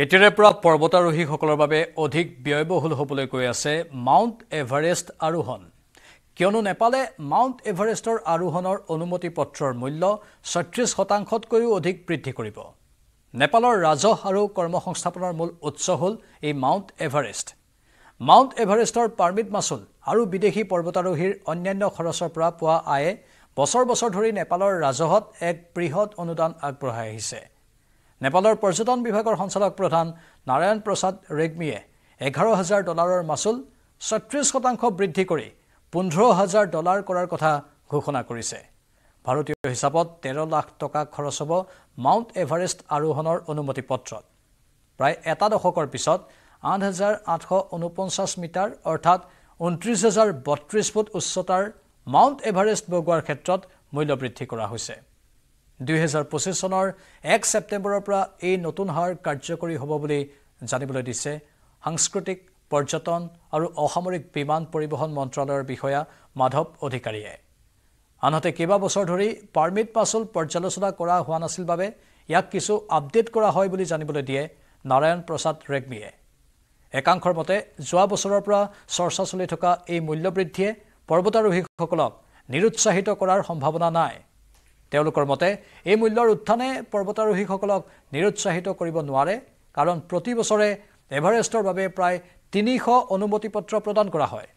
এতিয়াৰে পৰা পৰ্বতাৰোহীসকলৰ বাবে অধিক ব্যয়বহুল হ'বলৈ গৈ আছে মাউণ্ট এভাৰেষ্ট আৰোহণ কিয়নো নেপালে মাউণ্ট এভাৰেষ্টৰ আৰোহণৰ অনুমতি পত্ৰৰ মূল্য ৩৬%তকৈও অধিক বৃদ্ধি কৰিব নেপালৰ ৰাজহ আৰু কৰ্মসংস্থাপনৰ মূল উৎস হ'ল এই মাউণ্ট এভাৰেষ্টৰ পাৰ্মিট মাচুল আৰু বিদেশী পৰ্বতাৰোহীৰ অন্যান্য খৰচৰ পৰা পোৱা আয়ে বছৰ বছৰ ধৰি নেপালৰ ৰাজহত এক বৃহৎ অনুদান আগবঢ়াই আহিছে নেপালৰ পৰ্যটন বিভাগৰ সঞ্চালক প্ৰধান নাৰায়ণ প্ৰসাদ ৰেগ্মীয়ে $11,000 মাচুল ৩৬% বৃদ্ধি কৰি $15,000 কৰাৰ কথা ঘোষণা কৰিছে ভাৰতীয় হিচাপত 13 লাখ টকা খৰচ হ'ব মাউণ্ট এভাৰেষ্ট আৰোহণৰ অনুমতি পত্ৰত প্ৰায় এটা দশকৰ পিছত 8,849 মিটাৰ অৰ্থাৎ 29,032 ফুট উচ্চতাৰ মাউণ্ট এভাৰেষ্ট বগোৱাৰ ক্ষেত্ৰত মূল্য বৃদ্ধি কৰা হৈছে 2025 চনৰ 1 ছেপ্টেম্বৰৰ পৰা এই নতুন হাৰ কাৰ্যকৰী হ'ব বুলি জানিবলৈ দিছে সাংস্কৃতিক পৰ্যটন আৰু অসামৰিক বিমান পৰিবহণ মন্ত্ৰালয়ৰ বিষয়া মাধৱ অধিকাৰীয়ে আনহাতে কেইবা বছৰ ধৰি পাৰ্মিট মাচুল পৰ্যালোচনা কৰা হোৱা নাছিল বাবে ইয়াক কিছু আপডেট কৰা হয় বুলি জানিবলৈ দিয়ে নাৰায়ণ প্ৰসাদ ৰেগ্মীয়ে একাংশৰ মতে যোৱা বছৰৰ পৰা চৰ্চা চলি থকা এই মূল্য বৃদ্ধিয়ে পৰ্বতাৰোহীসকলক নিৰুৎসাহিত কৰাৰ সম্ভাৱনা নাই তেওঁলোকৰ মতে এই মূল্যৰ উত্থানে পৰ্বতাৰোহীসকলক নিৰুৎসাহিত কৰিব নোৱাৰে কাৰণ প্ৰতি বছৰে এভাৰেষ্টৰ বাবে প্ৰায় 300 অনুমতি পত্ৰ প্ৰদান কৰা হয়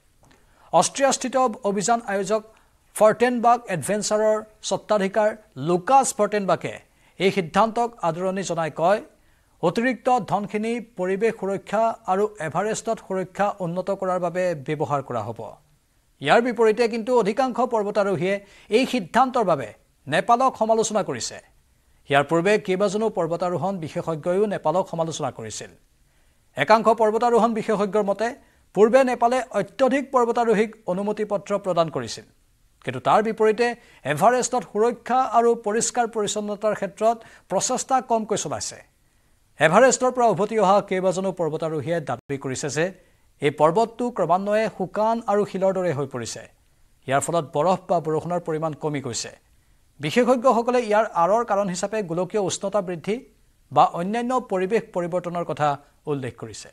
অষ্ট্ৰিয়াস্থিত অভিযান আয়োজক ফৰ্টেনবাৰ্গ এডভেঞ্চাৰৰ স্বত্বাধিকাৰ লুকাছ ফৰ্টেনবাৰ্গে এই সিদ্ধান্তক আদৰণি জনাই কয় অতিৰিক্ত ধনখিনি পৰিৱেশ সুৰক্ষা আৰু এভাৰেষ্টত সুৰক্ষা উন্নত কৰাৰ বাবে ব্যৱহাৰ কৰা হ'ব ইয়াৰ বিপৰীতে কিন্তু অধিকাংশ পৰ্বতাৰোহীয়ে এই সিদ্ধান্তৰ বাবে নেপালক সমালোচনা কৰিছে ইয়াৰ পূৰ্বে কেইবাজনো পৰ্বতাৰোহণ বিশেষজ্ঞয়ো নেপালক সমালোচনা কৰিছিল একাংশ পৰ্বতাৰোহণ বিশেষজ্ঞৰ মতে পূৰ্বে নেপালে অত্যধিক পৰ্বতাৰোহীক অনুমতি পত্ৰ প্ৰদান কৰিছিল কিন্তু তাৰ বিপৰীতে এভাৰেষ্টত সুৰক্ষা আৰু পৰিষ্কাৰ পৰিচ্ছন্নতাৰ ক্ষেত্ৰত প্ৰচেষ্টা কমকৈ চলাইছে এভাৰেষ্টৰ পৰা উভতি অহা কেইবাজনো পৰ্বতাৰোহীয়ে দাবী কৰিছে যে এই পৰ্বতটো ক্ৰমান্বয়ে শুকান আৰু শিলৰ দৰে হৈ পৰিছে ইয়াৰ ফলত বৰফ বা বৰষুণৰ পৰিমাণ কমি গৈছে বিশেষজ্ঞসকলে ইয়াৰ আঁৰৰ কাৰণ হিচাপে গোলকীয় উষ্ণতা বৃদ্ধি বা অন্যান্য পৰিৱেশ পৰিৱৰ্তনৰ কথা উল্লেখ কৰিছে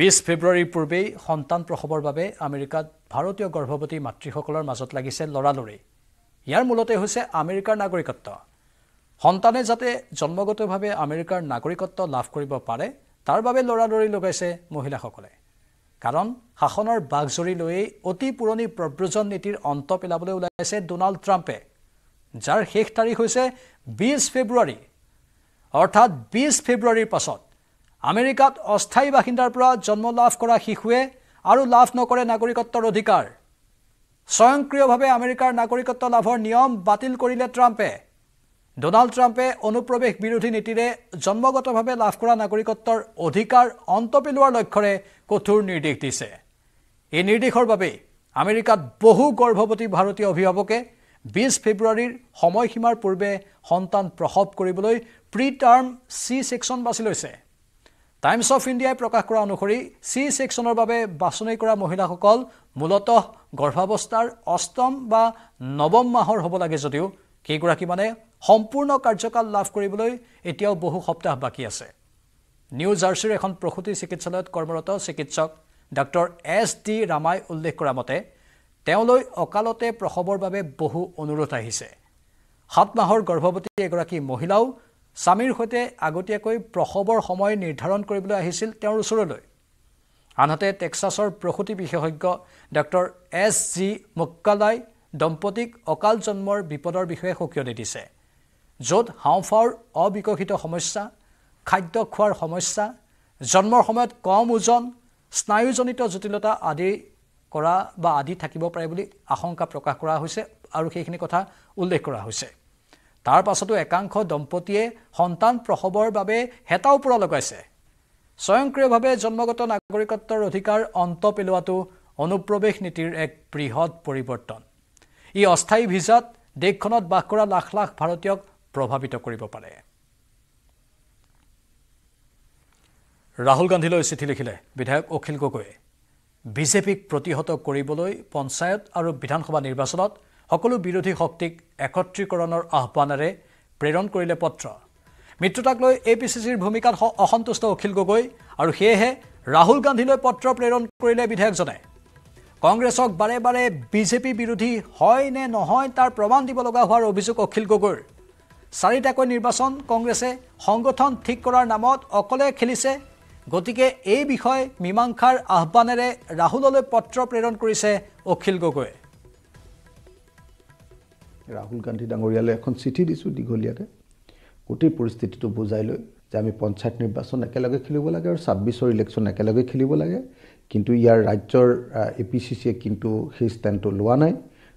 20 ফেব্ৰুৱাৰীৰ পূৰ্বেই সন্তান প্ৰসৱৰ বাবে আমেৰিকাত ভাৰতীয় গৰ্ভৱতী মাতৃসকলৰ মাজত লাগিছে লৰালৰি ইয়াৰ মূলতে হৈছে আমেৰিকাৰ নাগৰিকত্ব সন্তানে যাতে জন্মগতভাৱে আমেৰিকাৰ নাগৰিকত্ব লাভ কৰিব পাৰে তাৰ বাবে লৰালৰি লগাইছে মহিলাসকলে কাৰণ শাসনৰ বাগজৰি লৈ অতি পুৰণি প্ৰব্ৰজন নীতিৰ অন্ত পেলাবলৈ ওলাইছে ডোনাল্ড ট্ৰাম্পে যাৰ শেষ তাৰিখ হৈছে 20 ফেব্ৰুৱাৰী অৰ্থাৎ 20 ফেব্ৰুৱাৰীৰ পাছত আমেৰিকাত অস্থায়ী বাসিন্দাৰ পৰা জন্ম লাভ কৰা শিশুৱে আৰু লাভ নকৰে নাগৰিকত্বৰ অধিকাৰ স্বয়ংক্ৰিয়ভাৱে আমেৰিকাৰ নাগৰিকত্ব লাভৰ নিয়ম বাতিল কৰিলে ট্ৰাম্পে ডোনাল্ড ট্ৰাম্পে অনুপ্ৰৱেশ বিৰোধী নীতিৰে জন্মগতভাৱে লাভ কৰা নাগৰিকত্বৰ অধিকাৰ অন্ত পেলোৱাৰ লক্ষ্যৰে কঠোৰ নিৰ্দেশ দিছে এই নিৰ্দেশৰ বাবে আমেৰিকাত বহু গৰ্ভৱতী ভাৰতীয় অভিভাৱকে 20 ফেব্ৰুৱাৰীৰ সময়সীমাৰ পূৰ্বে সন্তান প্ৰসৱ কৰিবলৈ প্ৰি টাৰ্ম চি সেকশন বাছি লৈছে টাইমছ অফ ইণ্ডিয়াই প্ৰকাশ কৰা অনুসৰি চি সেকশনৰ বাবে বাছনি কৰা মহিলাসকল মূলতঃ গৰ্ভাৱস্থাৰ অষ্টম বা নৱম মাহৰ হ'ব লাগে যদিও কেইগৰাকী মানে সম্পূৰ্ণ কাৰ্যকাল লাভ কৰিবলৈ এতিয়াও বহু সপ্তাহ বাকী আছে নিউ জাৰ্চিৰ এখন প্ৰসূতি চিকিৎসালয়ত কৰ্মৰত চিকিৎসক ডক্টৰ এছ.ডি. ৰামাই উল্লেখ কৰা মতে তেওঁলৈ অকালতে প্ৰসৱৰ বাবে বহু অনুৰোধ আহিছে 7 মাহৰ গৰ্ভৱতী এগৰাকী মহিলাও স্বামীৰ সৈতে আগতীয়াকৈ প্ৰসৱৰ সময় নিৰ্ধাৰণ কৰিবলৈ আহিছিল তেওঁৰ ওচৰলৈ আনহাতে টেক্সাছৰ প্ৰসূতি বিশেষজ্ঞ ডক্টৰ এছ.জি. মুক্কালাই দম্পতীক অকাল জন্মৰ বিপদৰ বিষয়ে সকিয়নি দিছে য'ত হাওঁফাওঁৰ অবিকশিত সমস্যা খাদ্য খোৱাৰ সমস্যা জন্মৰ সময়ত কম ওজন স্নায়ুজনিত জটিলতা আদি থাকিব পাৰে বুলি আশংকা প্ৰকাশ কৰা হৈছে আৰু সেইখিনি কথা উল্লেখ কৰা হৈছে তাৰ পাছতো একাংশ দম্পতীয়ে সন্তান প্ৰসৱৰ বাবে হেতাও পৰা লগাইছে স্বয়ংক্ৰিয়ভাৱে জন্মগত নাগৰিকত্বৰ অধিকাৰ অন্ত পেলোৱাটো অনুপ্ৰৱেশ নীতিৰ এক বৃহৎ পৰিৱৰ্তন ই অস্থায়ী ভিজাত দেশখনত বাস কৰা লাখ লাখ ভাৰতীয়ক প্ৰভাৱিত কৰিব পাৰে ৰাহুল গান্ধীলৈ চিঠি লিখিলে বিধায়ক অখিল গগৈয়ে বিজেপিক প্ৰতিহত কৰিবলৈ পঞ্চায়ত আৰু বিধানসভা নিৰ্বাচনত সকলো বিৰোধী শক্তিক একত্ৰীকৰণৰ আহ্বানেৰে প্ৰেৰণ কৰিলে পত্ৰ মিত্ৰতাক লৈ APCCৰ ভূমিকাত অসন্তুষ্ট অখিল গগৈ আৰু সেয়েহে ৰাহুল গান্ধীলৈ পত্ৰ প্ৰেৰণ কৰিলে বিধায়কজনে কংগ্ৰেছক বাৰে বাৰে বিজেপি বিৰোধী হয় নে নহয় তাৰ প্ৰমাণ দিব লগা হোৱাৰ অভিযোগ অখিল গগৈৰ 4টাকৈ নিৰ্বাচন কংগ্ৰেছে সংগঠন ঠিক কৰাৰ নামত অকলে খেলিছে গতিকে এই বিষয় মীমাংসাৰ আহ্বানেৰে ৰাহুললৈ পত্ৰ প্ৰেৰণ কৰিছে অখিল গগৈ ৰাহুল গান্ধী ডাঙৰীয়ালৈ এখন চিঠি দিছোঁ দীঘলীয়াকৈ গোটেই পৰিস্থিতিটো বুজাই লৈ যে আমি পঞ্চায়ত নিৰ্বাচন একেলগে খেলিব লাগে আৰু 26ৰ ইলেকশ্যন একেলগে খেলিব লাগে কিন্তু ইয়াৰ ৰাজ্যৰ APCCয়ে কিন্তু সেই ষ্টেণ্ডটো লোৱা নাই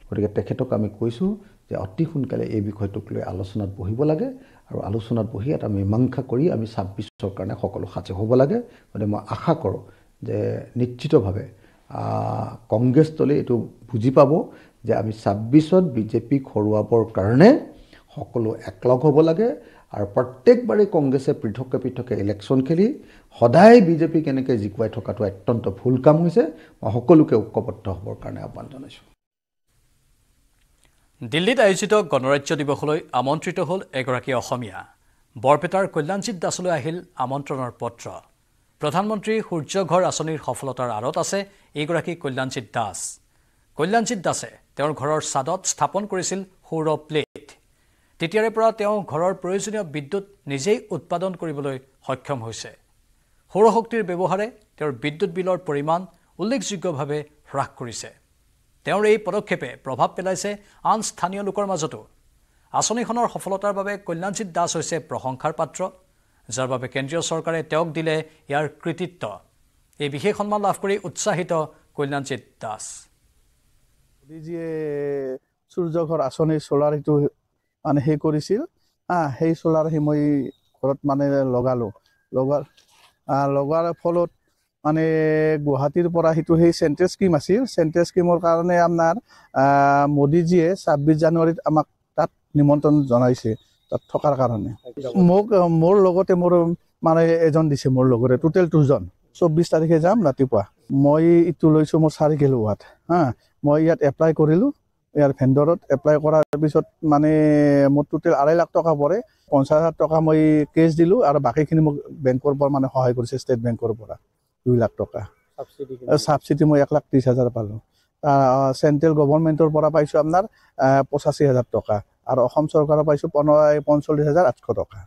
গতিকে তেখেতক আমি কৈছোঁ যে অতি সোনকালে এই বিষয়টোক লৈ আলোচনাত বহিব লাগে আৰু আলোচনাত বহি এটা মীমাংসা কৰি আমি 26ৰ কাৰণে সকলো সাজু হ'ব লাগে গতিকে মই আশা কৰোঁ যে নিশ্চিতভাৱে কংগ্ৰেছ দলে এইটো বুজি পাব যে আমি 26ত বিজেপিক হৰুৱাবৰ কাৰণে সকলো একলগ হ'ব লাগে আৰু প্ৰত্যেকবাৰে কংগ্ৰেছে পৃথকে পৃথকে ইলেকশ্যন খেলি সদায় বিজেপি কেনেকৈ জিকুৱাই থকাটো অত্যন্ত ভুল কাম হৈছে মই সকলোকে ঐক্যবদ্ধ হ'বৰ কাৰণে আহ্বান জনাইছোঁ দিল্লীত আয়োজিত গণৰাজ্য দিৱসলৈ আমন্ত্ৰিত হ'ল এগৰাকী অসমীয়া বৰপেটাৰ কল্যাণজিৎ দাসলৈ আহিল আমন্ত্ৰণৰ পত্ৰ প্ৰধানমন্ত্ৰী সূৰ্যঘৰ আঁচনিৰ সফলতাৰ আঁৰত আছে এইগৰাকী কল্যাণজিৎ দাস কল্যাণজিৎ দাসে তেওঁৰ ঘৰৰ ছাদত স্থাপন কৰিছিল সৌৰ প্লেট তেতিয়াৰে পৰা তেওঁ ঘৰৰ প্ৰয়োজনীয় বিদ্যুৎ নিজেই উৎপাদন কৰিবলৈ সক্ষম হৈছে সৌৰশক্তিৰ ব্যৱহাৰে তেওঁৰ বিদ্যুৎ বিলৰ পৰিমাণ উল্লেখযোগ্যভাৱে হ্ৰাস কৰিছে তেওঁৰ এই পদক্ষেপে প্ৰভাৱ পেলাইছে আন স্থানীয় লোকৰ মাজতো আঁচনিখনৰ সফলতাৰ বাবে কল্যাণজিৎ দাস হৈছে প্ৰশংসাৰ পাত্ৰ যাৰ বাবে কেন্দ্ৰীয় চৰকাৰে তেওঁক দিলে ইয়াৰ কৃতিত্ব এই বিশেষ সন্মান লাভ কৰি উৎসাহিত কল্যাণজিৎ দাস মোদীজীয়ে সূৰ্যঘৰ আঁচনি সোলাৰ এইটো মানে সেই কৰিছিল সেই সোলাৰ সি মই ঘৰত মানে লগাৰ ফলত মানে গুৱাহাটীৰ পৰা সেইটো সেই চেণ্ট্ৰেল স্কিম আছিল চেণ্ট্ৰেল স্কিমৰ কাৰণে আপোনাৰ মোদীজীয়ে 26 জানুৱাৰীত আমাক তাত নিমন্ত্ৰণ জনাইছে তাত থকাৰ কাৰণে মোক মোৰ লগতে মোৰ মানে এজন দিছে মোৰ লগতে টোটেল 2জন 24 তাৰিখে যাম ৰাতিপুৱা মই ইটো লৈছোঁ মোৰ 4 কিলোৱাট মই ইয়াত এপ্লাই কৰিলোঁ ইয়াৰ ভেণ্ডৰত এপ্লাই কৰাৰ পিছত মানে মোৰ টোটেল 2.5 লাখ টকা পৰে 50,000 টকা মই কেছ দিলোঁ আৰু বাকীখিনি মোক বেংকৰ পৰা মানে সহায় কৰিছে ষ্টেট বেংকৰ পৰা 2 লাখ টকা সাবসিডি মই 1,30,000 পালোঁ চেণ্ট্ৰেল গভৰ্ণমেণ্টৰ পৰা পাইছোঁ আপোনাৰ 85,000 টকা আৰু অসম চৰকাৰৰ পাইছোঁ 45,800 টকা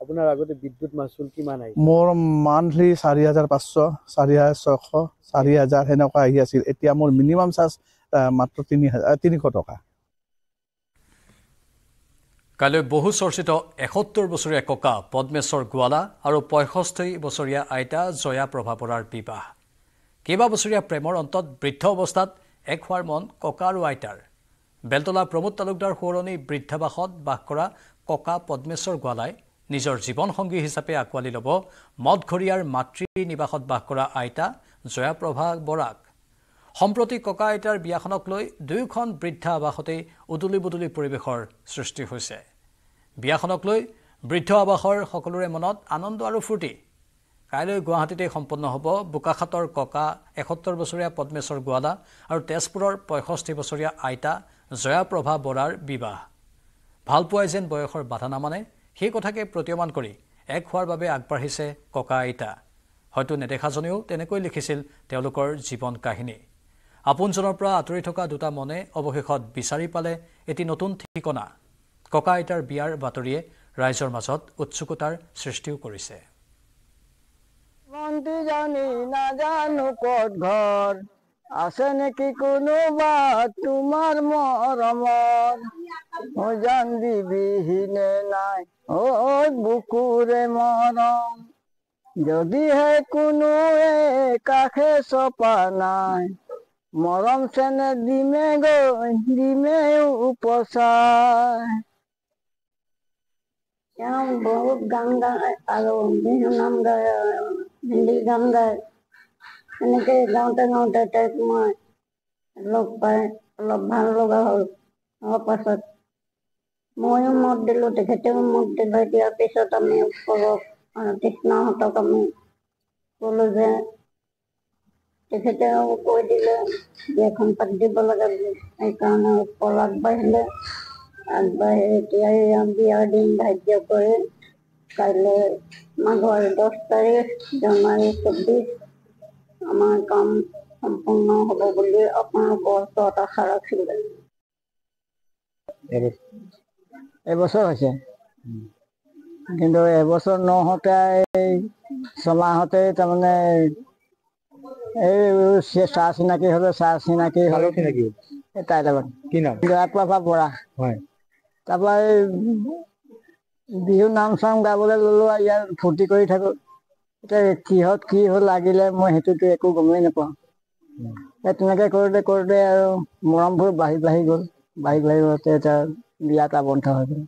আপোনাৰ আগতে বিদ্যুৎ মাচুল কিমান আহিছে মোৰ মান্থলি 4,500 4,600 4,000 সেনেকুৱা আহি আছিল এতিয়া মোৰ মিনিমাম চাৰ্জ মাত্ৰ 300 টকা কালৈ বহু চৰ্চিত 71 বছৰীয়া ককা পদ্মেশ্বৰ গোৱালা আৰু 65 বছৰীয়া আইতা জয়া প্ৰভা বৰাৰ বিবাহ কেইবা বছৰীয়া প্ৰেমৰ অন্তত বৃদ্ধ অৱস্থাত এক হোৱাৰ মন ককা আৰু আইতাৰ বেলতলা প্ৰমোদ তালুকদাৰ সোঁৱৰণী বৃদ্ধাবাসত বাস কৰা ককা পদ্মেশ্বৰ গোৱালাই নিজৰ জীৱন সংগী হিচাপে আকোৱালি ল'ব মদঘৰীয়াৰ মাতৃ নিবাসত বাস কৰা আইতা জয়া প্ৰভা বৰাক সম্প্ৰতি ককা আইতাৰ বিয়াখনক লৈ দুয়োখন বৃদ্ধা আবাসতেই উদুলি বুদুলি পৰিৱেশৰ সৃষ্টি হৈছে বিয়াখনক লৈ বৃদ্ধ আবাসৰ সকলোৰে মনত আনন্দ আৰু ফূৰ্তি কাইলৈ গুৱাহাটীতে সম্পন্ন হ'ব বোকাখাতৰ ককা 71 বছৰীয়া পদ্মেশ্বৰ গোৱালা আৰু তেজপুৰৰ 65 বছৰীয়া আইতা জয়া প্ৰভা বৰাৰ বিবাহ ভালপোৱাই যেন বয়সৰ বাধা নামানে সেই কথাকে প্ৰতীয়মান কৰি এক হোৱাৰ বাবে আগবাঢ়িছে ককা আইতা হয়তো নেদেখাজনেও তেনেকৈ লিখিছিল তেওঁলোকৰ জীৱন কাহিনী আপোনজনৰ পৰা আঁতৰি থকা দুটা মনে অৱশেষত বিচাৰি পালে এটি নতুন ঠিকনা ককা আইতাৰ বিয়াৰ বাতৰিয়ে ৰাইজৰ মাজত উৎসুকতাৰ সৃষ্টিও কৰিছে মন্তি জানি না জানো ক'ত ঘৰ আছে নেকি কোনোবা তোমাৰ মৰমৰ জান দিবিহিনে নাই ঐ বুকুৰে মৰম যদিহে কোনোৱে কাষে চপা নাই মৰম চেনে দিমে গৈ দিমে উপচাই বহুত গান গায় আৰু বিহু নাম গায় হিন্দী গান গায় এনেকৈ গাওঁতে গাওঁতে তাইক মই লগ পাই অলপ ভাল লগা হ'ল পাছত ময়ো মত দিলোঁ তেখেতেও মত দিলে দিয়াৰ পিছত আমি ওপৰত কৃষ্ণহঁতক আমি ক'লোঁ যে তেখেতেও কৈ দিলে বিয়াখন পাতি দিব লাগে বুলি সেইকাৰণে ওপৰত আগবাঢ়িলে আগবাঢ়ি এতিয়া বিয়াৰ দিন ধাৰ্য কৰি কাইলৈ মাঘৰ 10 তাৰিখ জানুৱাৰী 24 আমাৰ কাম সম্পূৰ্ণ হ'ব বুলি আপোনালোকৰ ওচৰত আশা ৰাখিলে। এবছৰ হৈছে, কিন্তু এবছৰ নহওঁতে ছমাহতে তাৰমানে এই চাহ চিনাকি হ'লে তাইৰ লগত কি নাম? পৰা হয়। তাৰপৰা এই বিহু নাম চাম গাবলৈ ল'লো আৰু ইয়াত ফূৰ্তি কৰি থাকো। এতিয়া কিহত কি হ'ল লাগিলে মই সেইটোতো একো গমেই নাপাওঁ। তেনেকে কৰোঁতে কৰোঁতে আৰু মৰমবোৰ বাঢ়ি গ'লতে এতিয়া বিয়া এটা বন্ধ হৈ গ'ল।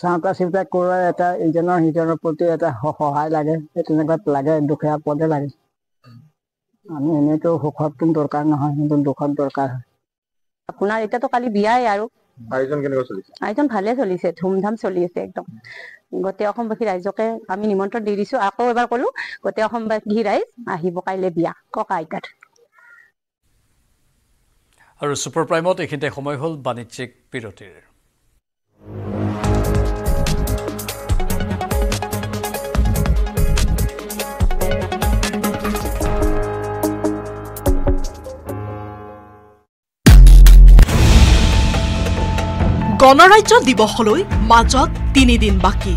চাওঁতা চিন্তা কৰোঁ এটা ইজনৰ সিজনৰ প্ৰতি এটা সহায় লাগে, সেই তেনেকুৱাত লাগে, দুখীয়া পদে লাগে। আমি এনেইতো সুখত দৰকাৰ নহয়, কিন্তু দুখত দৰকাৰ হয়। আপোনাৰ এতিয়াতো কালি বিয়াই আৰু আয়োজন কেনেকুৱা চলিছে? আয়োজন ভালে চলিছে, ধুমধাম চলি আছে একদম। গোটেই অসমবাসী ৰাইজকে আমি নিমন্ত্ৰণ দি দিছো। আকৌ এবাৰ ক'লো, গোটেই অসমবাসী ৰাইজ আহিব কাইলৈ বিয়া ককা আইতাত। আৰু ছুপাৰ প্ৰাইমত এইখিনিতে সময় হ'ল বাণিজ্যিক বিৰতিৰ। গণৰাজ্য দিৱসলৈ মাজত 3 দিন বাকী।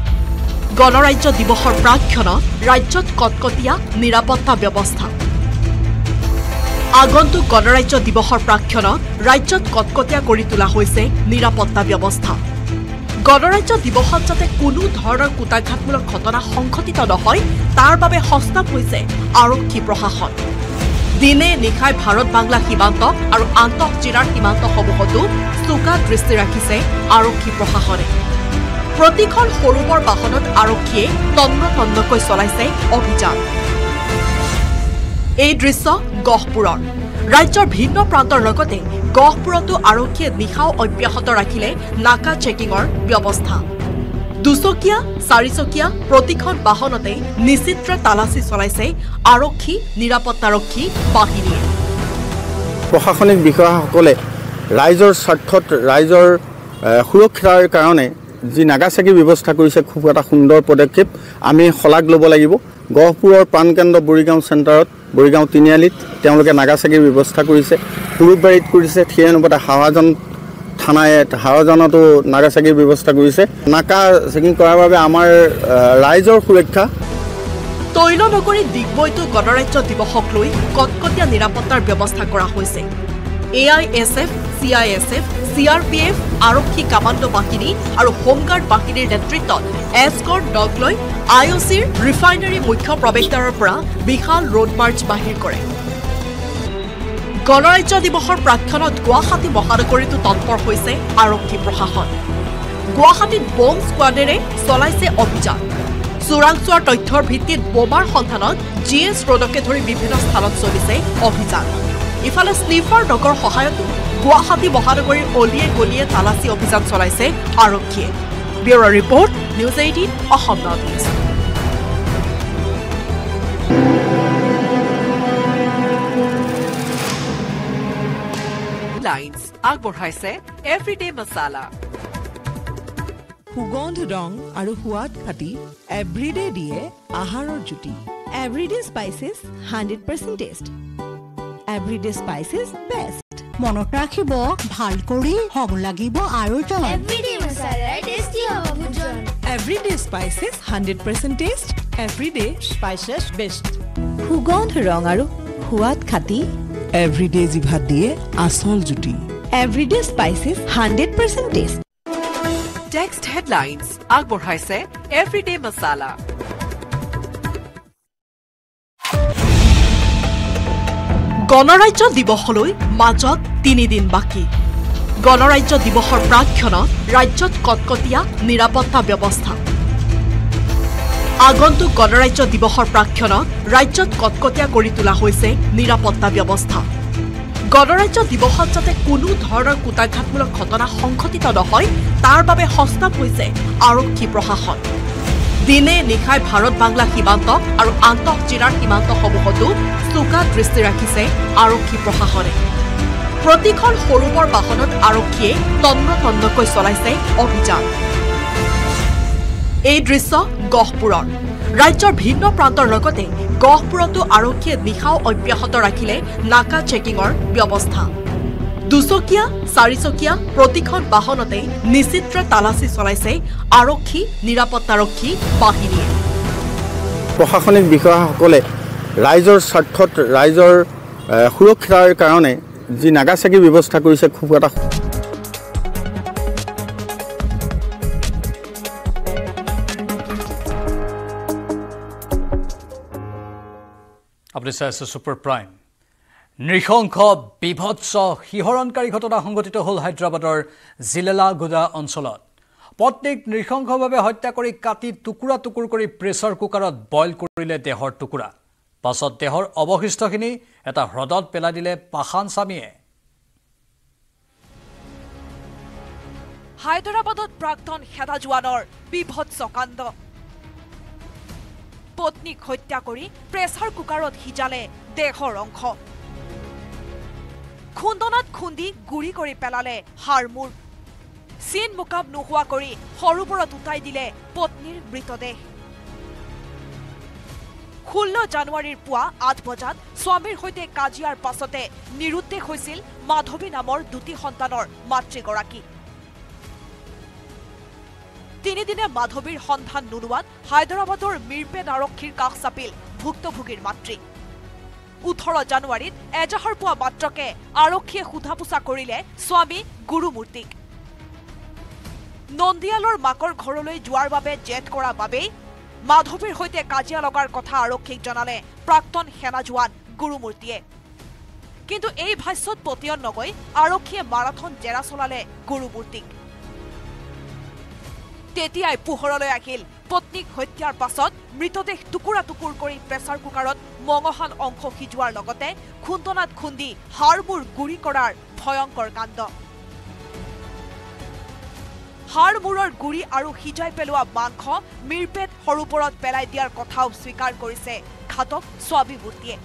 গণৰাজ্য দিৱসৰ প্ৰাক্ষণত ৰাজ্যত কটকটীয়া নিৰাপত্তা ব্যৱস্থা। আগন্তুক গণৰাজ্য দিৱসৰ প্ৰাক্ষণত ৰাজ্যত কটকটীয়া কৰি তোলা হৈছে নিৰাপত্তা ব্যৱস্থা। গণৰাজ্য দিৱসত যাতে কোনো ধৰণৰ কুটাঘাতমূলক ঘটনা সংঘটিত নহয় তাৰ বাবে সস্তাপ হৈছে আৰক্ষী প্ৰশাসন। দিনে নিশাই ভাৰত বাংলা সীমান্ত আৰু আন্তঃ জিলাৰ সীমান্তসমূহতো চোকা দৃষ্টি ৰাখিছে আৰক্ষী প্ৰশাসনে। প্ৰতিখন সৰু বৰ বাহনত আৰক্ষীয়ে তন্নকৈ চলাইছে অভিযান। এই দৃশ্য গহপুৰৰ। ৰাজ্যৰ ভিন্ন প্ৰান্তৰ লগতে গহপুৰতো আৰক্ষীয়ে নিশাও অব্যাহত ৰাখিলে নাকা চেকিঙৰ ব্যৱস্থা। দুচকীয়া, চাৰিচকীয়া প্ৰতিখন বাহনতে নিচিত্ৰ তালাচী চলাইছে আৰক্ষী নিৰাপত্তাৰক্ষী বাহিনীয়ে। প্ৰশাসনিক বিষয়াসকলে ৰাইজৰ স্বাৰ্থত, ৰাইজৰ সুৰক্ষাৰ কাৰণে যি নাগাচাকি ব্যৱস্থা কৰিছে, খুব এটা সুন্দৰ পদক্ষেপ। আমি শলাগ ল'ব লাগিব। গহপুৰৰ প্ৰাণকেন্দ্ৰ বৰিগাঁও চেণ্টাৰত, বৰিগাঁও তিনিআলিত তেওঁলোকে নাগাচাকিৰ ব্যৱস্থা কৰিছে, ফুৰুবাৰীত কৰিছে, সেই অনুপাতে হাৱাজান থানাই হাৱাজানতো নাগাচাকিৰ ব্যৱস্থা কৰিছে। নাকা চেকিং কৰাৰ বাবে আমাৰ ৰাইজৰ সুৰক্ষা। তৈলনগৰী ডিগবৈতো গণৰাজ্য দিৱসক লৈ কটকটীয়া নিৰাপত্তাৰ ব্যৱস্থা কৰা হৈছে। AISF, CISF, CRPF, আৰক্ষী কামাণ্ডো বাহিনী আৰু হোমগাৰ্ড বাহিনীৰ নেতৃত্বত এছকৰ্ট দল লৈ IOCৰ ৰিফাইনাৰী মুখ্য প্ৰৱেশদ্বাৰৰ পৰা বিশাল ৰোড মাৰ্চ বাহিৰ কৰে। গণৰাজ্য দিৱসৰ প্ৰাক্ষণত গুৱাহাটী মহানগৰীতো তৎপৰ হৈছে আৰক্ষী প্ৰশাসন। গুৱাহাটীত বম স্কোৱাডেৰে চলাইছে অভিযান। চোৰাংচোৱাৰ তথ্যৰ ভিত্তিত বোমাৰ সন্ধানত GS ৰোডকে ধৰি বিভিন্ন স্থানত চলিছে অভিযান। ইফালে স্নিফাৰ ডগৰ সহায়তো গুৱাহাটী মহানগৰীৰ অলিয়ে গলিয়ে তালাচী অভিযান চলাইছে আৰক্ষীয়ে। Bureau report, news 18 Assam north east. লাইন্স আগবঢ়াইছে এভৰিডে মছালা। সুগন্ধ ৰং আৰু সোৱাদ খাটি এভৰিডে দিয়ে আহাৰৰ জুতি। Everyday spices 100% taste. Everyday spices best. মনত ৰাখিব, ভাল কৰি হ'ব লাগিব আৰু এভৰিডে মছালা টেষ্টি হ'ব ভোজন। Everyday spices 100% taste. Everyday spices best. সুগন্ধ ৰং আৰু সোৱাদ খাটি এভৰিডে জিভাত দিয়ে আচল জুতি। Everyday spices 100% test. Text headlines আগবঢ়াইছে এভৰিডে মছালা। গণৰাজ্য দিৱসলৈ মাজত 3 দিন বাকী। গণৰাজ্য দিৱসৰ প্ৰাক্ষণত ৰাজ্যত কটকটীয়া নিৰাপত্তা ব্যৱস্থা। আগন্তুক গণৰাজ্য দিৱসৰ প্ৰাক্ষণত ৰাজ্যত কটকটীয়া কৰি তোলা হৈছে নিৰাপত্তা ব্যৱস্থা। গণৰাজ্য দিৱসত যাতে কোনো ধৰণৰ কুটাঘাতমূলক ঘটনা সংঘটিত নহয় তাৰ বাবে সস্তাপ হৈছে আৰক্ষী প্ৰশাসন। দিনে নিশাই ভাৰত বাংলা সীমান্ত আৰু আন্তঃ জিলাৰ সীমান্তসমূহতো চোকা দৃষ্টি ৰাখিছে আৰক্ষী প্ৰশাসনে। প্ৰতিখন সৰু বৰ বাহনত আৰক্ষীয়ে তন্নকৈ চলাইছে অভিযান। এই দৃশ্য গহপুৰৰ ৰাজ্যৰ ভিন্ন প্ৰান্তৰ লগতে গহপুৰতো আৰক্ষীয়ে নিশাও অব্যাহত ৰাখিলে নাকা চেকিঙৰ ব্যৱস্থা দুচকীয়া চাৰিচকীয়া প্ৰতিখন বাহনতে নিশ্চিত্ৰ তালাচী চলাইছে আৰক্ষী নিৰাপত্তাৰক্ষী বাহিনীয়ে প্ৰশাসনিক বিষয়াসকলে ৰাইজৰ স্বাৰ্থত ৰাইজৰ সুৰক্ষাৰ কাৰণে যি নাগা চেকি ব্যৱস্থা কৰিছে খুব এটা আপুনি চাই আছে ছুপাৰ প্ৰাইম নৃশংস বিভৎস শিহৰণকাৰী ঘটনা সংঘটিত হ'ল হায়দৰাবাদৰ জিলেলাগুদা অঞ্চলত পত্নীক নৃশংসভাৱে হত্যা কৰি কাটি টুকুৰা টুকুৰ কৰি প্ৰেছাৰ কুকাৰত বইল কৰিলে দেহৰ টুকুৰা পাছত দেহৰ অৱশিষ্টখিনি এটা হ্ৰদত পেলাই দিলে পাখান স্বামীয়ে হায়দৰাবাদত প্ৰাক্তন সেনা জোৱানৰ বিভৎস কাণ্ড পত্নীক হত্যা কৰি প্ৰেছাৰ কুকাৰত সিজালে দেহৰ অংশ খুন্দনাত খুন্দি গুৰি কৰি পেলালে হাড়মূৰ চিন মুকাব নোহোৱা কৰি সৰোবৰত উটাই দিলে পত্নীৰ মৃতদেহ 16 জানুৱাৰীৰ পুৱা 8 বজাত স্বামীৰ সৈতে কাজিয়াৰ পাছতে নিৰুদ্দেশ হৈছিল মাধৱী নামৰ দুটি সন্তানৰ মাতৃগৰাকী তিনিদিনে মাধৱীৰ সন্ধান নোলোৱাত হায়দৰাবাদৰ মিৰপেট আৰক্ষীৰ কাষ চাপিল ভুক্তভোগীৰ মাতৃ 18 জানুৱাৰীত এজাহাৰ পোৱা মাত্ৰকে আৰক্ষীয়ে সোধা পোছা কৰিলে স্বামী গুৰুমূৰ্তিক নন্দিয়ালৰ মাকৰ ঘৰলৈ যোৱাৰ বাবে জেদ কৰা বাবেই মাধৱীৰ সৈতে কাজিয়া লগাৰ কথা আৰক্ষীক জনালে প্ৰাক্তন সেনা জোৱান গুৰুমূৰ্তিয়ে কিন্তু এই ভাষ্যত পতিয়ন নগৈ আৰক্ষীয়ে মাৰাথন জেৰা চলালে গুৰুমূৰ্তিক তেতিয়াই পোহৰলৈ আহিল পত্নীক হত্যাৰ পাছত মৃতদেহ টুকুৰা টুকুৰ কৰি প্ৰেছাৰ কুকাৰত মঙহাল অংশ সিজোৱাৰ লগতে খুন্দনাত খুন্দি হাড়মূৰ গুৰি কৰাৰ ভয়ংকৰ কাণ্ড হাড়মূৰৰ গুৰি আৰু সিজাই পেলোৱা মাংস মিৰপেট সৰোবৰত পেলাই দিয়াৰ কথাও স্বীকাৰ কৰিছে ঘাতক স্বামী মূৰ্তিয়ে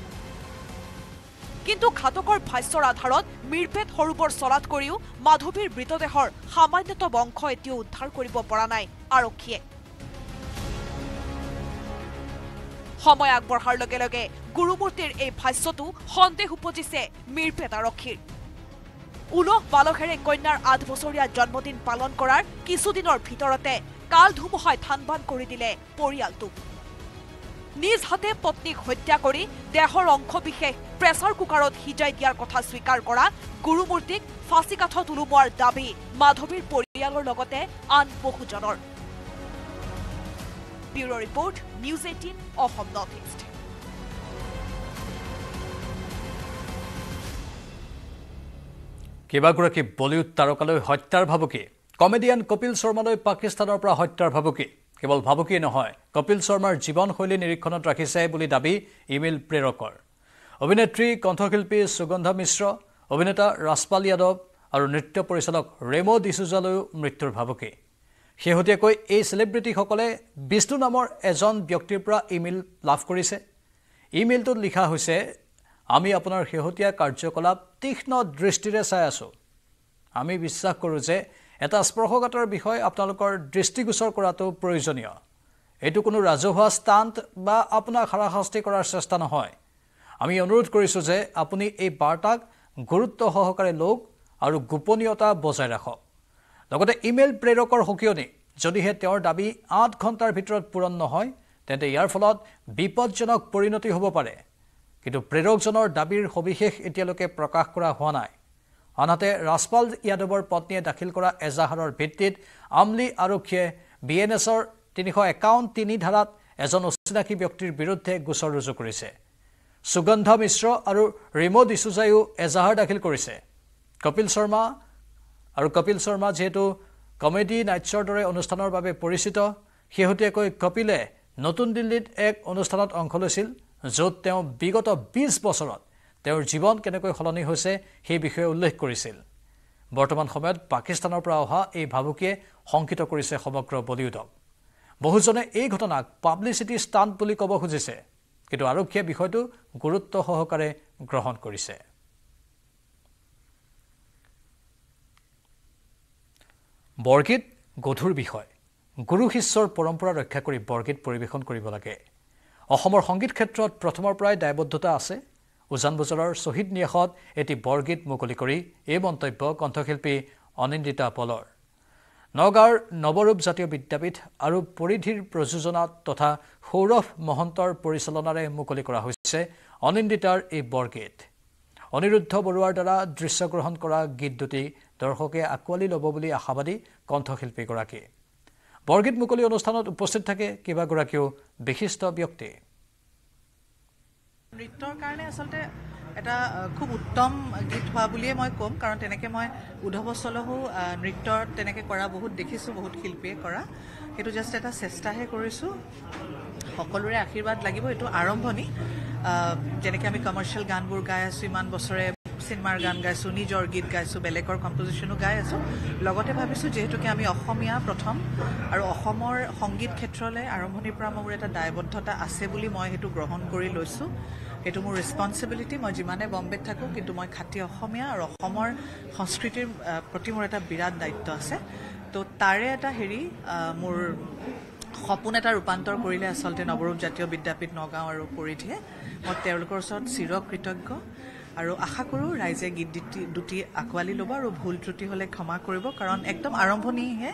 কিন্তু ঘাতকৰ ভাষ্যৰ আধাৰত মিৰপেট সৰোবৰ চলাত কৰিও মাধৱীৰ মৃতদেহৰ সামান্যতম অংশ এতিয়াও উদ্ধাৰ কৰিব পৰা নাই আৰক্ষীয়ে সময় আগবঢ়াৰ লগে লগে গুৰুমূৰ্তিৰ এই ভাষ্যটো সন্দেহ উপজিছে মিৰপেট আৰক্ষীৰ উলহ পালহেৰে কন্যাৰ 8 বছৰীয়া জন্মদিন পালন কৰাৰ কিছুদিনৰ ভিতৰতে কাল ধুমুহাই থানবান কৰি দিলে পৰিয়ালটো নিজ হাতে পত্নীক হত্যা কৰি দেহৰ অংশ বিশেষ প্ৰেছাৰ কুকাৰত সিজাই দিয়াৰ কথা স্বীকাৰ কৰা গুৰুমূৰ্তিক ফাঁচী কাঠত ওলোমোৱাৰ দাবী মাধৱীৰ পৰিয়ালৰ লগতে আন বহুজনৰ bureau report news 18 Assam north east কেইবাগৰাকী বলিউড তাৰকালৈ হত্যাৰ ভাবুকি কমেডিয়ান কপিল শৰ্মালৈ পাকিস্তানৰ পৰা হত্যাৰ ভাবুকি কেৱল ভাবুকি নহয় কপিল শৰ্মাৰ জীৱনশৈলী নিৰীক্ষণত ৰাখিছে বুলি দাবী ইমেইল প্ৰেৰকৰ অভিনেত্ৰী কণ্ঠশিল্পী সুগন্ধা মিশ্ৰ অভিনেতা ৰাজপাল যাদৱ আৰু নৃত্য পৰিচালক ৰেমো ডিচুজালৈও মৃত্যুৰ ভাবুকি শেহতীয়াকৈ এই চেলিব্ৰিটিসকলে বিষ্ণু নামৰ এজন ব্যক্তিৰ পৰা ইমেইল লাভ কৰিছে ইমেইলটোত লিখা হৈছে আমি আপোনাৰ শেহতীয়া কাৰ্যকলাপ তীক্ষ্ণ দৃষ্টিৰে চাই আছো আমি বিশ্বাস কৰোঁ যে এটা স্পৰ্শকাতৰ বিষয় আপোনালোকৰ দৃষ্টিগোচৰ কৰাটো প্ৰয়োজনীয় এইটো কোনো ৰাজহুৱা ষ্টাণ্ট বা আপোনাক হাৰাশাস্তি কৰাৰ চেষ্টা নহয় আমি অনুৰোধ কৰিছোঁ যে আপুনি এই বাৰ্তাক গুৰুত্ব সহকাৰে লওক আৰু গোপনীয়তা বজাই ৰাখক লগতে ইমেইল প্ৰেৰকৰ সকিয়নি যদিহে তেওঁৰ দাবী 8 ঘণ্টাৰ ভিতৰত পূৰণ নহয় তেন্তে ইয়াৰ ফলত বিপদজনক পৰিণতি হ'ব পাৰে কিন্তু প্ৰেৰকজনৰ দাবীৰ সবিশেষ এতিয়ালৈকে প্ৰকাশ কৰা হোৱা নাই আনহাতে ৰাজপাল যাদৱৰ পত্নীয়ে দাখিল কৰা এজাহাৰৰ ভিত্তিত আমলি আৰক্ষীয়ে বিএনএছৰ 351 ধাৰাত এজন অচিনাকি ব্যক্তিৰ বিৰুদ্ধে গোচৰ ৰুজু কৰিছে সুগন্ধা মিশ্ৰ আৰু ৰেমো ডিচুজায়ো এজাহাৰ দাখিল কৰিছে কপিল শৰ্মা যেহেতু কমেডি নাইটছৰ দৰে অনুষ্ঠানৰ বাবে পৰিচিত শেহতীয়াকৈ কপিলে নতুন দিল্লীত এক অনুষ্ঠানত অংশ লৈছিল য'ত তেওঁ বিগত 20 বছৰত তেওঁৰ জীৱন কেনেকৈ সলনি হৈছে সেই বিষয়ে উল্লেখ কৰিছিল বৰ্তমান সময়ত পাকিস্তানৰ পৰা অহা এই ভাবুকিয়ে শংকিত কৰিছে সমগ্ৰ বলিউডক বহুজনে এই ঘটনাক পাব্লিচিটি ষ্টাণ্ট বুলি ক'ব খুজিছে কিন্তু আৰক্ষীয়ে বিষয়টো গুৰুত্ব সহকাৰে গ্ৰহণ কৰিছে বৰগীত গধুৰ বিষয় গুৰু শিষ্যৰ পৰম্পৰা ৰক্ষা কৰি বৰগীত পৰিৱেশন কৰিব লাগে অসমৰ সংগীত ক্ষেত্ৰত প্ৰথমৰ পৰাই দায়বদ্ধতা আছে উজান বজাৰৰ শহীদ নিয়াসত এটি বৰগীত মুকলি কৰি এই মন্তব্য কণ্ঠশিল্পী অনিন্দিতা পলৰ নগাঁৱৰ নৱৰূপ জাতীয় বিদ্যাপীঠ আৰু পৰিধিৰ প্ৰযোজনা তথা সৌৰভ মহন্তৰ পৰিচালনাৰে মুকলি কৰা হৈছে অনিন্দিতাৰ এই বৰগীত অনিৰুদ্ধ বৰুৱাৰ দ্বাৰা দৃশ্যগ্ৰহণ কৰা গীত দুটি দৰ্শকে আঁকোৱালি ল'ব বুলি আশাবাদী কণ্ঠশিল্পীগৰাকী বৰগীত মুকলি অনুষ্ঠানত উপস্থিত থাকে কেইবাগৰাকীও বিশিষ্ট ব্যক্তি নৃত্যৰ কাৰণে আচলতে এটা খুব উত্তম গীত হোৱা বুলিয়ে মই ক'ম কাৰণ তেনেকৈ মই উদ্ধৱস্থলহো নৃত্যৰ তেনেকৈ কৰা বহুত দেখিছোঁ বহুত শিল্পীয়ে কৰা সেইটো জাষ্ট এটা চেষ্টাহে কৰিছোঁ সকলোৰে আশীৰ্বাদ লাগিব এইটো আৰম্ভণি যেনেকৈ আমি কমাৰ্চিয়েল গানবোৰ গাই আছোঁ ইমান বছৰে চিনেমাৰ গান গাইছোঁ নিজৰ গীত গাইছোঁ বেলেগৰ কম্পজিশ্যনো গাই আছোঁ লগতে ভাবিছোঁ যিহেতুকে আমি অসমীয়া প্ৰথম আৰু অসমৰ সংগীত ক্ষেত্ৰলৈ আৰম্ভণিৰ পৰা মোৰ এটা দায়বদ্ধতা আছে বুলি মই সেইটো গ্ৰহণ কৰি লৈছোঁ সেইটো মোৰ ৰেছপনচিবিলিটি মই যিমানে বম্বেত থাকোঁ কিন্তু মই খাটি অসমীয়া আৰু অসমৰ সংস্কৃতিৰ প্ৰতি মোৰ এটা বিৰাট দায়িত্ব আছে তো তাৰে এটা মোৰ সপোন এটা ৰূপান্তৰ কৰিলে আচলতে নৱৰূপ জাতীয় বিদ্যাপীঠ নগাঁও আৰু পৰিধিয়ে মই তেওঁলোকৰ ওচৰত চিৰকৃতজ্ঞ আৰু আশা কৰোঁ ৰাইজে গীত দুটি আঁকোৱালি ল'ব আৰু ভুল ত্ৰুটি হ'লে ক্ষমা কৰিব কাৰণ একদম আৰম্ভণিহে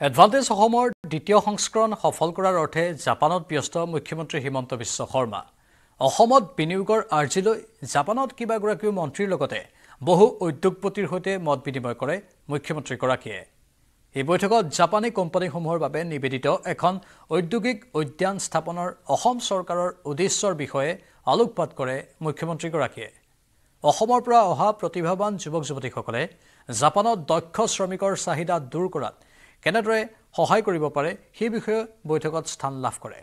এডভান্টেজ অসমৰ দ্বিতীয় সংস্কৰণ সফল কৰাৰ অৰ্থে জাপানত ব্যস্ত মুখ্যমন্ত্ৰী হিমন্ত বিশ্ব শৰ্মা অসমত বিনিয়োগৰ আৰ্জিলৈ জাপানত কেইবাগৰাকীও মন্ত্ৰীৰ লগতে বহু উদ্যোগপতিৰ সৈতে মত বিনিময় কৰে মুখ্যমন্ত্ৰীগৰাকীয়ে এই বৈঠকত জাপানী কোম্পানীসমূহৰ বাবে নিবেদিত এখন ঔদ্যোগিক উদ্যান স্থাপনৰ অসম চৰকাৰৰ উদ্দেশ্যৰ বিষয়ে আলোকপাত কৰে মুখ্যমন্ত্ৰীগৰাকীয়ে অসমৰ পৰা অহা প্ৰতিভাৱান যুৱক যুৱতীসকলে জাপানত দক্ষ শ্ৰমিকৰ চাহিদা দূৰ কৰাত কেনেদৰে সহায় কৰিব পাৰে সেই বিষয়ে বৈঠকত স্থান লাভ কৰে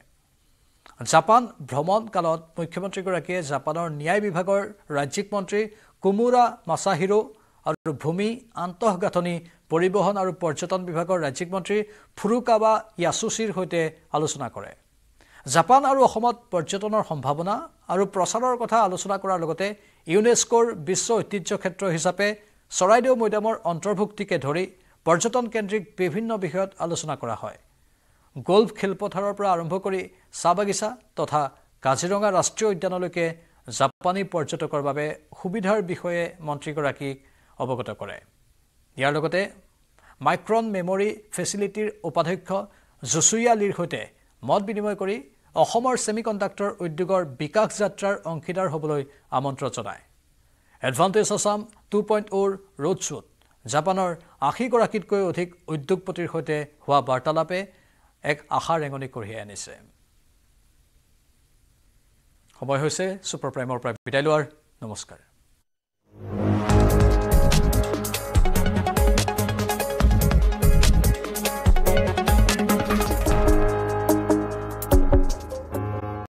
জাপান ভ্ৰমণ কালত মুখ্যমন্ত্ৰীগৰাকীয়ে জাপানৰ ন্যায় বিভাগৰ ৰাজ্যিক মন্ত্ৰী কুমুৰা মাছাহিৰো আৰু ভূমি আন্তঃগাঁথনি পৰিবহণ আৰু পৰ্যটন বিভাগৰ ৰাজ্যিক মন্ত্ৰী ফুৰুকাৱা ইয়াছুচিৰ সৈতে আলোচনা কৰে জাপান আৰু অসমত পৰ্যটনৰ সম্ভাৱনা আৰু প্ৰচাৰৰ কথা আলোচনা কৰাৰ লগতে ইউনেস্কোৰ বিশ্ব ঐতিহ্য ক্ষেত্ৰ হিচাপে চৰাইদেউ মৈদামৰ অন্তৰ্ভুক্তিকে ধৰি পৰ্যটন কেন্দ্ৰিক বিভিন্ন বিষয়ত আলোচনা কৰা হয় গল্ফ খেলপথাৰৰ পৰা আৰম্ভ কৰি চাহ বাগিচা তথা কাজিৰঙা ৰাষ্ট্ৰীয় উদ্যানলৈকে জাপানী পৰ্যটকৰ বাবে সুবিধাৰ বিষয়ে মন্ত্ৰীগৰাকীক অৱগত কৰে ইয়াৰ লগতে মাইক্ৰন মেমৰি ফেচিলিটিৰ উপাধ্যক্ষ জুচুয়া লিৰ সৈতে মত বিনিময় কৰি অসমৰ ছেমিকণ্ডাক্টৰ উদ্যোগৰ বিকাশ যাত্ৰাৰ অংশীদাৰ হ'বলৈ আমন্ত্ৰণ জনায় এডভান্টেজ আছাম 2.0 ৰোড শ্ব'ত জাপানৰ ৮০গৰাকীতকৈ অধিক উদ্যোগপতিৰ সৈতে হোৱা বাৰ্তালাপে এক আশা ৰেঙনি কঢ়িয়াই আনিছে সময় হৈছে ছুপাৰ প্ৰাইমৰ পৰা বিদায় লোৱাৰ নমস্কাৰ